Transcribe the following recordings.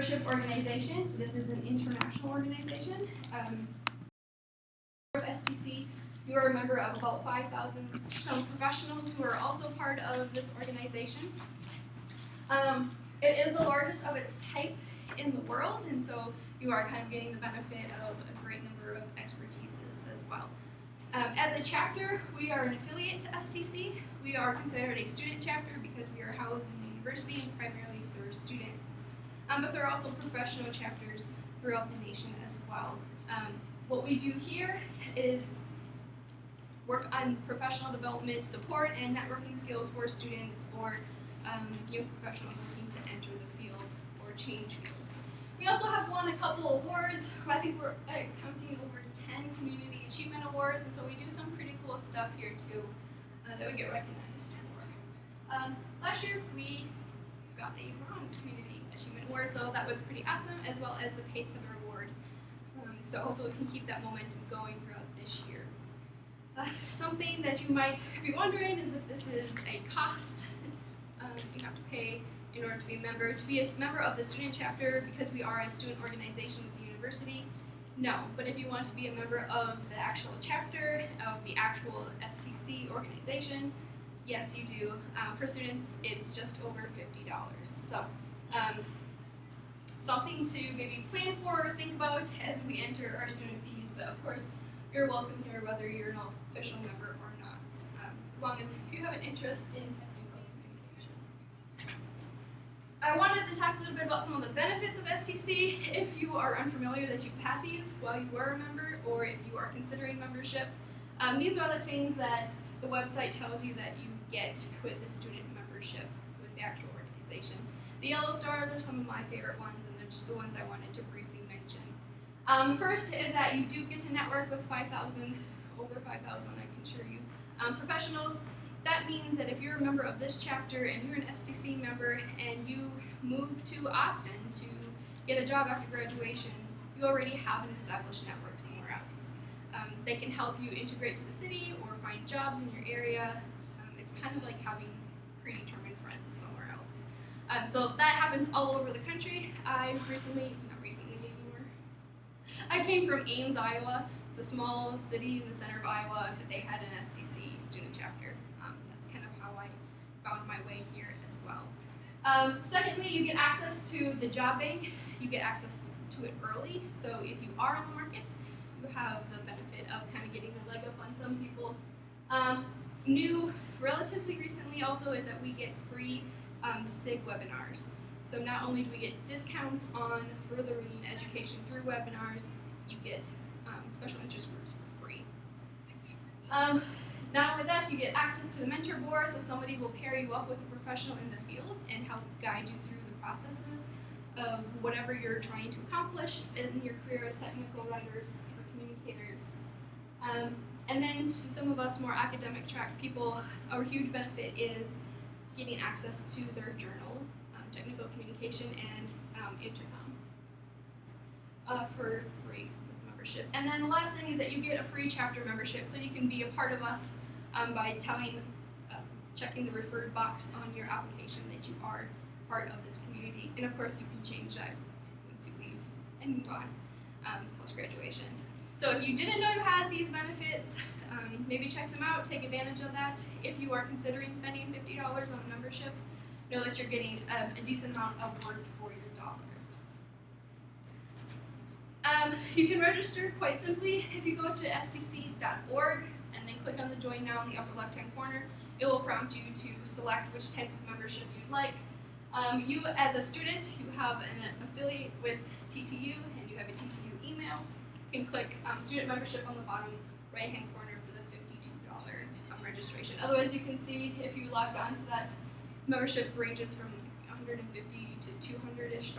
membership organization. This is an international organization. Of STC, you are a member of about 5,000 professionals who are also part of this organization. It is the largest of its type in the world, and so you are kind of getting the benefit of a great number of expertises as well. As a chapter, we are an affiliate to STC. We are considered a student chapter because we are housed in the university and primarily serve students. But there are also professional chapters throughout the nation as well. What we do here is work on professional development, support, and networking skills for students or young professionals looking to enter the field or change fields. We also have won a couple awards. I think we're counting over 10 community achievement awards, and so we do some pretty cool stuff here too that we get recognized for. Last year we got a bronze community achievement award, so that was pretty awesome, as well as the Pace Center award. So hopefully we can keep that momentum going throughout this year. Something that you might be wondering is if this is a cost you have to pay in order to be a member. To be a member of the student chapter, because we are a student organization with the university, no. But if you want to be a member of the actual chapter, of the actual STC organization, yes you do. For students, it's just over $50. So something to maybe plan for or think about as we enter our student fees, but of course you're welcome here whether you're an official member or not, as long as you have an interest in technical communication. I wanted to talk a little bit about some of the benefits of STC. If you are unfamiliar that you've had these while you were a member, or if you are considering membership, these are the things that the website tells you that you get with a student membership with the actual organization. The yellow stars are some of my favorite ones, and they're just the ones I wanted to briefly mention. First is that you do get to network with over 5,000, I can assure you, professionals. That means that if you're a member of this chapter and you're an STC member and you move to Austin to get a job after graduation, you already have an established network somewhere else. They can help you integrate to the city or find jobs in your area. It's kind of like having predetermined friends somewhere else. So that happens all over the country. I came from Ames, Iowa. It's a small city in the center of Iowa, but they had an STC student chapter. That's kind of how I found my way here as well. Secondly, you get access to the job bank. You get access to it early, so if you are on the market, you have the benefit of kind of getting a leg up on some people. New, relatively recently also, is that we get free SIG webinars. So not only do we get discounts on furthering education through webinars, you get special interest groups for free. Not only that, you get access to the mentor board, so somebody will pair you up with a professional in the field and help guide you through the processes of whatever you're trying to accomplish in your career as technical writers or communicators. And then to some of us more academic track people, our huge benefit is getting access to their journal, technical communication, and intercom for free with membership. And then the last thing is that you get a free chapter membership, so you can be a part of us by checking the referred box on your application that you are part of this community. And of course you can change that once you leave and move on post-graduation. So if you didn't know you had these benefits, maybe check them out, take advantage of that. If you are considering spending $50 on a membership, know that you're getting a decent amount of worth for your dollar. You can register quite simply. If you go to stc.org and then click on the Join Now in the upper left-hand corner, it will prompt you to select which type of membership you'd like. You, as a student, you have an affiliate with TTU, and you have a TTU email. You can click student membership on the bottom right-hand corner for the $52 registration. Otherwise, you can see if you log on to that, membership ranges from $150 to $200-ish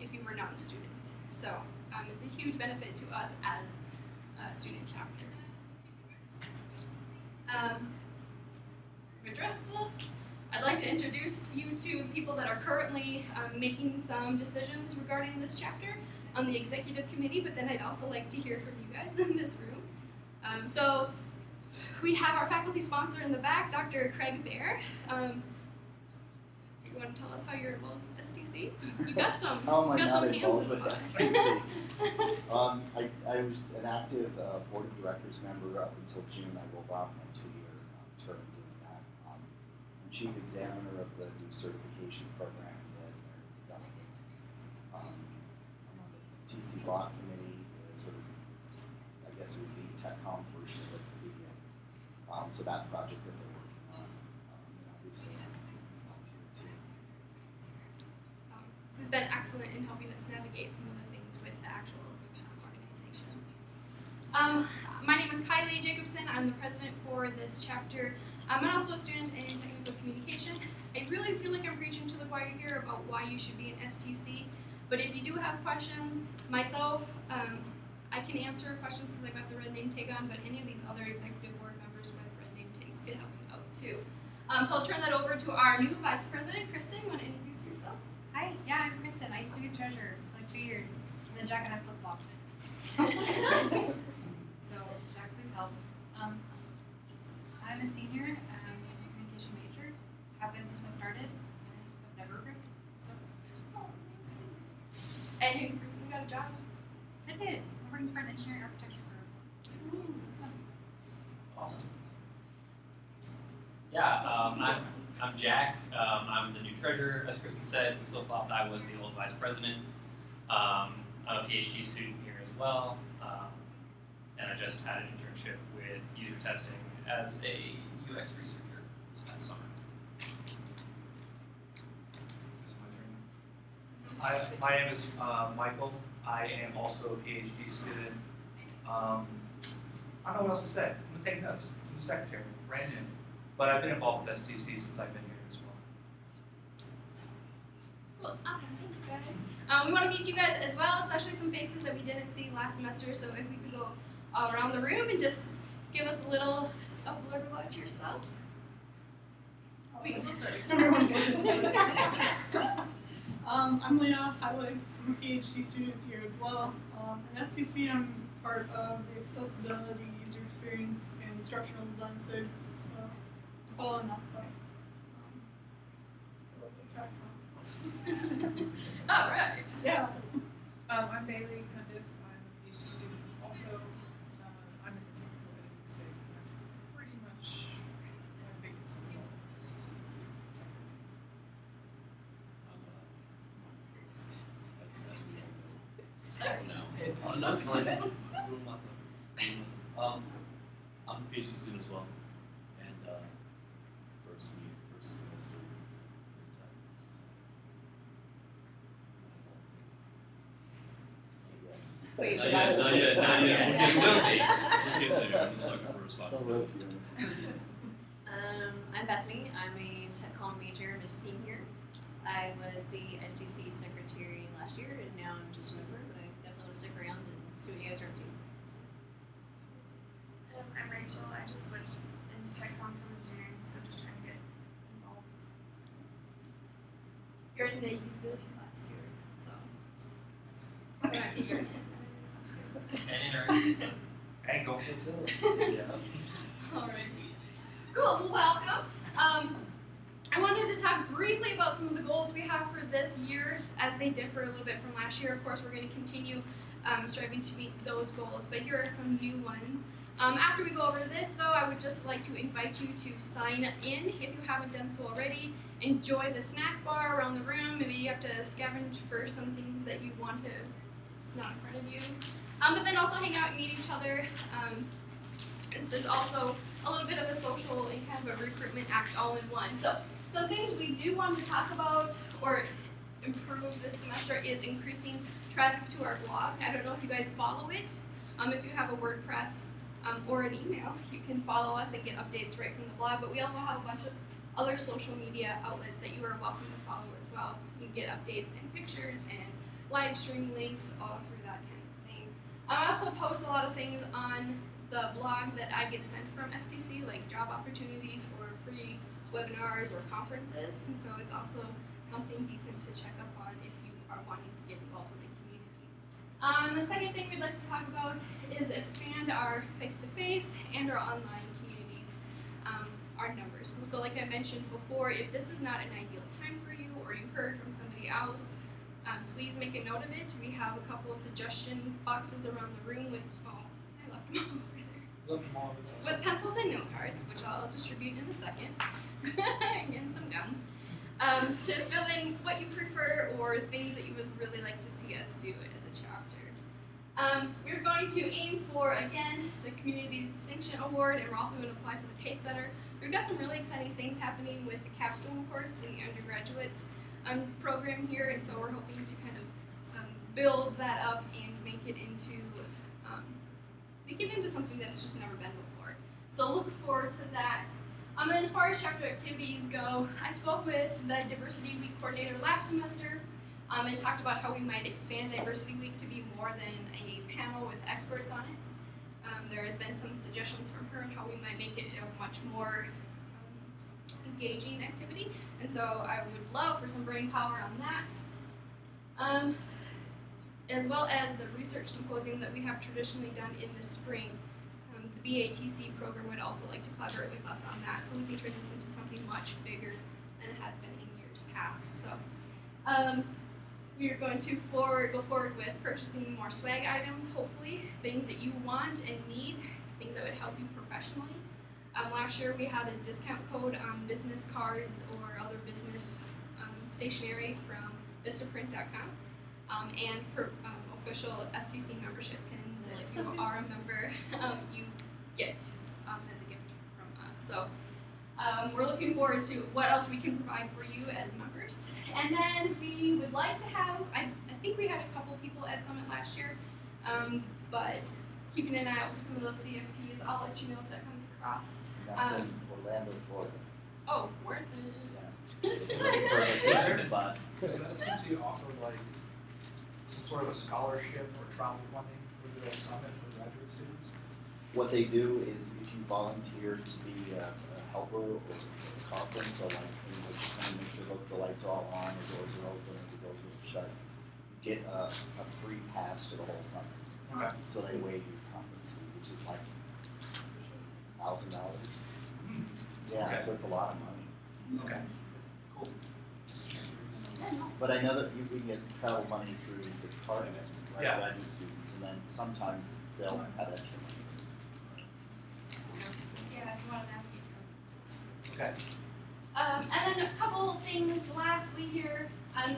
if you were not a student. So it's a huge benefit to us as a student chapter. To address this, I'd like to introduce you to the people that are currently making some decisions regarding this chapter on the executive committee, but then I'd also like to hear from you guys in this room. So we have our faculty sponsor in the back, Dr. Craig Baer. you want to tell us how you're involved with STC? You got some. How am I you got not some involved hands with in the fire. STC? I was an active board of directors member up until June. I rolled off my 2-year term doing that. I'm chief examiner of the new certification program that they're developing. I'm on the TC block committee, the sort of, I guess it would be TechCom's version of it. So that project that they're working on, and obviously I'm involved here too. This has been excellent in helping us navigate some of the things with the actual organization. My name is Kylie Jacobson. I'm the president for this chapter. I'm also a student in technical communication. I really feel like I'm preaching to the choir here about why you should be an STC. But if you do have questions, myself, I can answer questions because I got the red name tag on, but any of these other executive board members with red name tags could help you out too. So I'll turn that over to our new vice president, Kristen. You want to introduce yourself? Hi, yeah, I'm Kristen. I used to be the treasurer for like 2 years. And then Jack and I flip-flopped. So, Jack, please help. I'm a senior and technical communication major. Have been since I started. I've never regretted. So, And you, Kristen, got a job? I did. I'm working for an engineering architecture firm. So it's fun. Awesome. Yeah, I'm Jack. I'm the new treasurer. As Kristen said, we flip-flopped. I was the old vice president. I'm a PhD student here as well. And I just had an internship with user testing as a UX researcher this past summer. Hi, my name is Michael. I am also a PhD student. I don't know what else to say. I'm gonna take notes. I'm the secretary, brand new. But I've been involved with STC since I've been here as well. Cool, awesome, thanks guys. We want to meet you guys as well, especially some faces that we didn't see last semester, so if we could go all around the room and just give us a little blurb about yourself. We'll start. I'm Leah Highway. I'm a PhD student here as well. In STC, I'm part of the accessibility, user experience, and instructional design sites, so following that stuff. All right. Yeah. I'm Bailey Cundiff. I'm a PhD student also. I'm in the technical editing state. That's pretty much my biggest skill in STC is the I'm a PhD student as well, and first semester. Wait, Not yet. We'll get there. I'm just looking for a spot. I'm Bethany. I'm a tech comm major. I'm a senior. I was the STC secretary last year, and now I'm just a member, but I definitely want to stick around and see what you guys are up to. I'm Rachel. I just switched into tech comm from engineering, so I'm just trying to get involved. You're in the usability class too, so. You're in this class too. And intern. And go for it too. Yeah. All right. Cool. Well, welcome. I wanted to talk briefly about some of the goals we have for this year as they differ a little bit from last year. Of course, we're going to continue striving to meet those goals, but here are some new ones. After we go over this, though, I would just like to invite you to sign in if you haven't done so already. Enjoy the snack bar around the room. Maybe you have to scavenge for some things that you want to, it's not in front of you. But then also hang out and meet each other. This is also a little bit of a social and kind of a recruitment act all in one. So some things we do want to talk about or improve this semester is increasing traffic to our blog. I don't know if you guys follow it. If you have a WordPress or an email, you can follow us and get updates right from the blog. But we also have a bunch of other social media outlets that you are welcome to follow as well. You can get updates and pictures and live stream links all through that kind of thing. I also post a lot of things on the blog that I get sent from STC, like job opportunities or free webinars or conferences, and so it's also something decent to check up on if you are wanting to get involved with the community. The second thing we'd like to talk about is expand our face-to-face and our online communities. our numbers. So like I mentioned before, if this is not an ideal time for you or you heard from somebody else, please make a note of it. We have a couple of suggestion boxes around the room with, I left them all over there. Look more of those. With pencils and note cards, which I'll distribute in a second, and some gum, to fill in what you prefer or things that you would really like to see us do as a chapter. We're going to aim for, again, the Community Distinction Award, and we're also going to apply for the Pace Setter. We've got some really exciting things happening with the capstone course in the undergraduate program here, and so we're hoping to kind of build that up and make it into something that it's just never been before. So look forward to that. And as far as chapter activities go, I spoke with the Diversity Week coordinator last semester and talked about how we might expand Diversity Week to be more than a panel with experts on it. There has been some suggestions from her on how we might make it a much more engaging activity, and so I would love for some brain power on that. As well as the research symposium that we have traditionally done in the spring. The BATC program would also like to collaborate with us on that, so we can turn this into something much bigger than it has been in years past. So we are going to go forward with purchasing more swag items, hopefully, things that you want and need, things that would help you professionally. Last year we had a discount code on business cards or other business stationery from vistaprint.com. And official STC membership pins, and if you are a member, you get as a gift from us. So we're looking forward to what else we can provide for you as members. And then we would like to have, I think we had a couple people at Summit last year, but keeping an eye out for some of those CFPs, I'll let you know if that comes across. And that's in Orlando, Florida. Oh, worth Yeah. Perfect spot. Does STC offer like some sort of a scholarship or travel funding for the summit for graduate students? What they do is if you volunteer to be a helper or a conference, so like you just kind of make sure the lights are all on, the doors are open, the doors are shut, you get a free pass to the whole summit. Okay. So they waive your conference fee, which is like $1,000. Yeah, Okay. so it's a lot of money. Okay. Cool. But I know that we can get travel money through the department, right, Yeah. graduate students, and then sometimes they'll have extra money. Yeah, if you want to navigate. Okay. And then a couple things lastly here.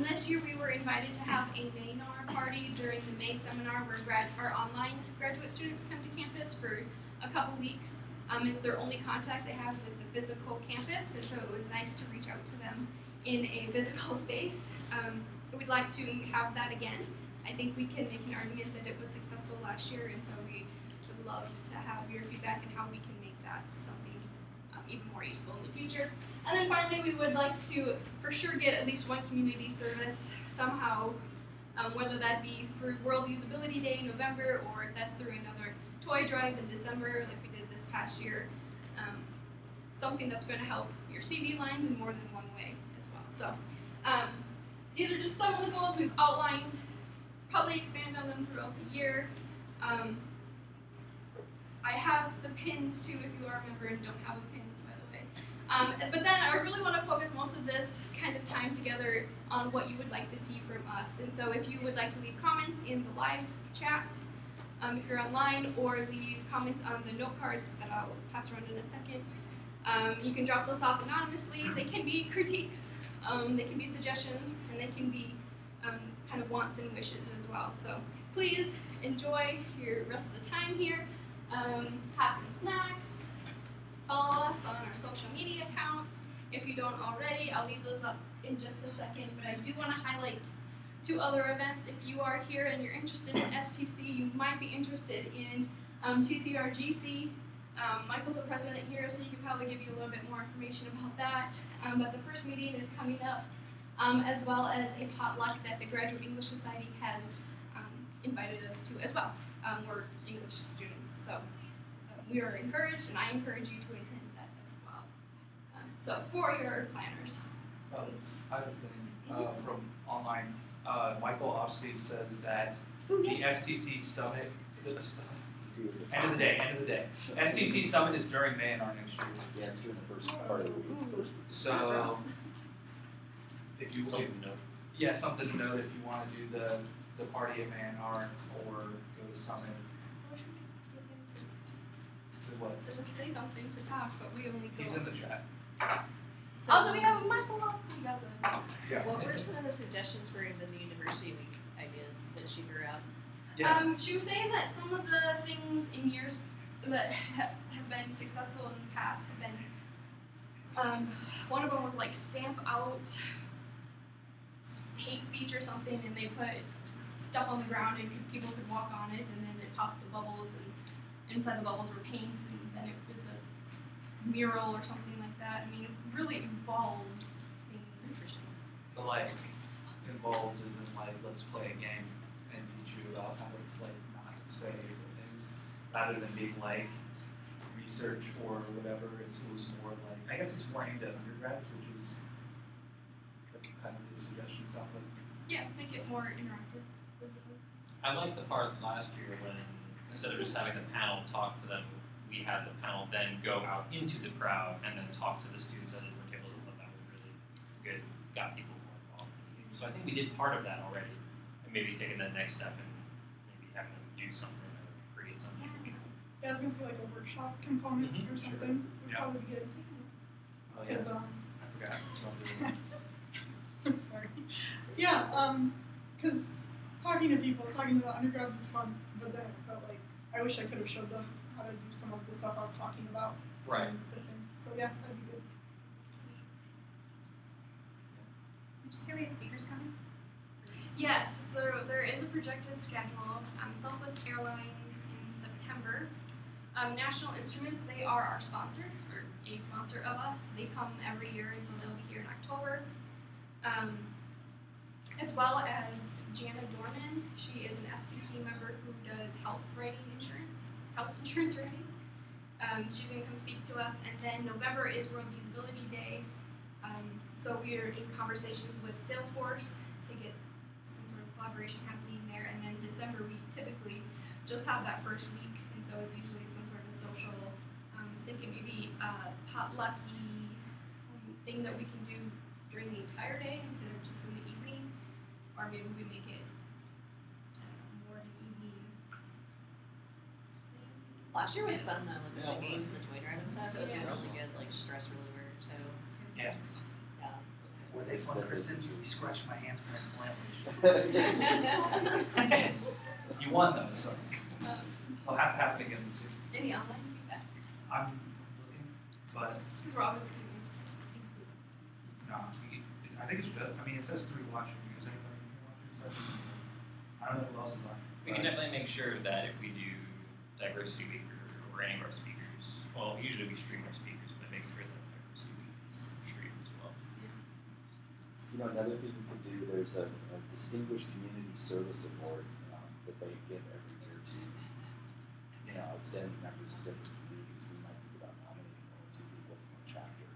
This year we were invited to have a Maynar party during the May seminar where our online graduate students come to campus for a couple weeks. It's their only contact they have with the physical campus, and so it was nice to reach out to them in a physical space. We'd like to have that again. I think we can make an argument that it was successful last year, and so we would love to have your feedback and how we can make that something even more useful in the future. And then finally, we would like to for sure get at least one community service somehow, whether that be through World Usability Day in November or if that's through another toy drive in December like we did this past year. Something that's going to help your CV lines in more than one way as well. So these are just some of the goals we've outlined. Probably expand on them throughout the year. I have the pins too if you are a member and don't have a pin, by the way. But then I really want to focus most of this kind of time together on what you would like to see from us. And so if you would like to leave comments in the live chat, if you're online, or leave comments on the note cards that I'll pass around in a second, you can drop those off anonymously. They can be critiques, they can be suggestions, and they can be kind of wants and wishes as well. So please enjoy your rest of the time here. Have some snacks. Follow us on our social media accounts. If you don't already, I'll leave those up in just a second. But I do want to highlight 2 other events. If you are here and you're interested in STC, you might be interested in TCRGC. Michael's the president here, so he could probably give you a little bit more information about that. But the first meeting is coming up, as well as a potluck that the Graduate English Society has invited us to as well. We're English students, so we are encouraged, and I encourage you to attend that as well. So for your planners. I have a thing from online. Michael Opstein says that Ooh, the yeah. STC stomach, Few is End of the day, end of the day. STC Summit is during May and our next year. Yeah, it's during the first part of the week, first week. So, if you, Something to note. yeah, something to note if you wanna do the party at Man or go to Summit, I wish we could get him to what? to say something, to talk, but we only go. He's in the chat. So, Also, we have Michael also together. what were some of the suggestions for the new Diversity Week ideas that she threw out? Yeah. She was saying that some of the things in years that have been successful in the past have been, one of them was like stamp out hate speech or something, and they put stuff on the ground and people could walk on it, and then it popped the bubbles, and inside the bubbles were paint, and then it was a mural or something like that. I mean, it's really evolved things. Interesting. The like involved is in like let's play a game and teach you about how to like not say the things rather than being like research or whatever. It was more like I guess it's more aimed at undergrads, which is like kind of the suggestion sounds like. Yeah, make it more interactive. I like the part last year when instead of just having the panel talk to them, we had the panel then go out into the crowd and then talk to the students at the different tables. I thought that was really good. Got people more involved. So I think we did part of that already, and maybe taking that next step and maybe having them do something or create something. Yeah, I was gonna say like a workshop component Mhm, or sure. something would Yeah. probably be good. Oh yeah, 'Cause, I forgot. So sorry. Yeah, because talking to people, talking to the undergrads was fun, but then it felt like I wish I could have showed them how to do some of the stuff I was talking about. Right. in the thing. So yeah, that'd be good. Did you say we had speakers coming? Yes, so there is a projected schedule. Southwest Airlines in September. National Instruments, they are our sponsor, or a sponsor of us. They come every year, and so they'll be here in October. As well as Jana Dorman. She is an STC member who does health insurance writing. She's going to come speak to us. And then November is World Usability Day. So we are in conversations with Salesforce to get some sort of collaboration happening there. And then December, we typically just have that first week. And so it's usually some sort of social, I was thinking maybe a potlucky thing that we can do during the entire day instead of just in the evening. Or maybe we make it, I don't know, more of an evening thing. Last year was fun though, with Yeah, the it games was. and the toy drive and stuff. It was Yeah. a really good like stress reliever. So yeah. yeah, Were they fun, Kristen? You scratched my hands when I slammed it was good. You won though, so Um, I'll have to have it again this year. any online feedback? I'm looking, but Because we're always looking ways to improve. no, I think it's good. I mean, it says 3 watching. Is anybody here watching? So I don't know who else is on. We can definitely make sure that if we do Diversity Week or any of our speakers, well, usually we stream our speakers, but making sure that Diversity Week is streamed as well. You know, another thing you could do, there's a Distinguished Community Service Award that they give every year to, you know, outstanding members of different communities. We might think about nominating 1 or 2 people from our chapter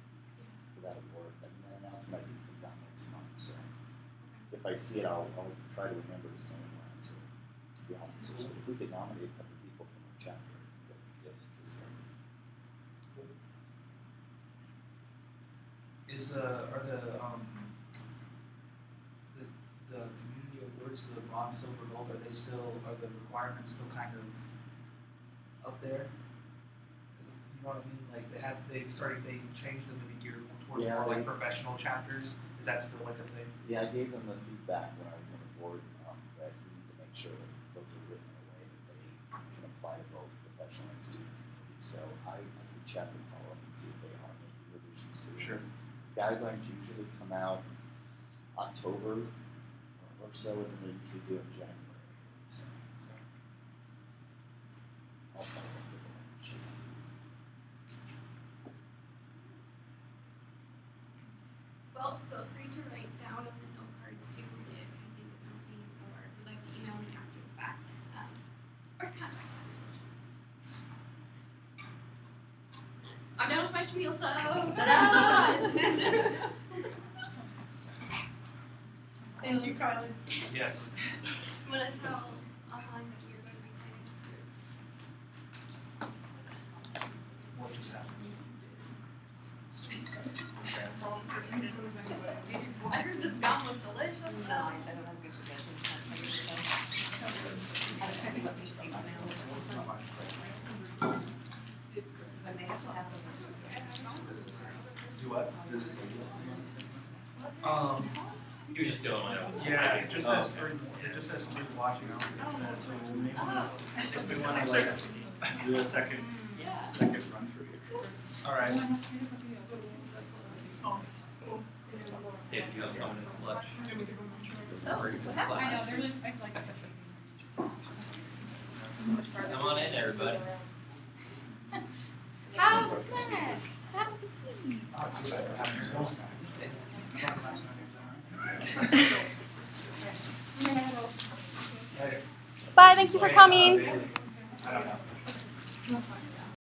for that award. I mean, that announcement I think comes out next month, so if I see it, I'll try to remember to send it around to the officers. But if we could nominate a couple people from our chapter, that would be good. Are the community awards, the bronze, silver, gold, are the requirements still kind of up there? You know what I mean? Like they changed them to be geared towards Yeah, more like they- professional chapters. Is that still like a thing? Yeah, I gave them the feedback when I was on the board that we need to make sure that those are written in a way that they can apply to both professional and student communities. So I can check and follow up and see if they are making revisions to it. Sure. Guidelines usually come out October or so, and then they usually do it in January. So I'll follow up with them. Well, feel free to write down on the note cards too if you think of something or would like to email me after the fact. Or contact us through social media. I'm done with my spiel, so Thank you, Kylie. Yes. I'm gonna tell online that we are going to be signing some I heard this gum was delicious. No, I don't have good suggestions. I'm checking what people think now. But they have to have some. Do what? He was just doing whatever. Yeah, it just says three watching now. If we want to like do a second run through here. All right. If you have someone in the flesh. So, what's happening? I know, they're like, I like Come on in, everybody. Have a snack. Have a seat. Bye, thank you for coming. I don't know. That's fine.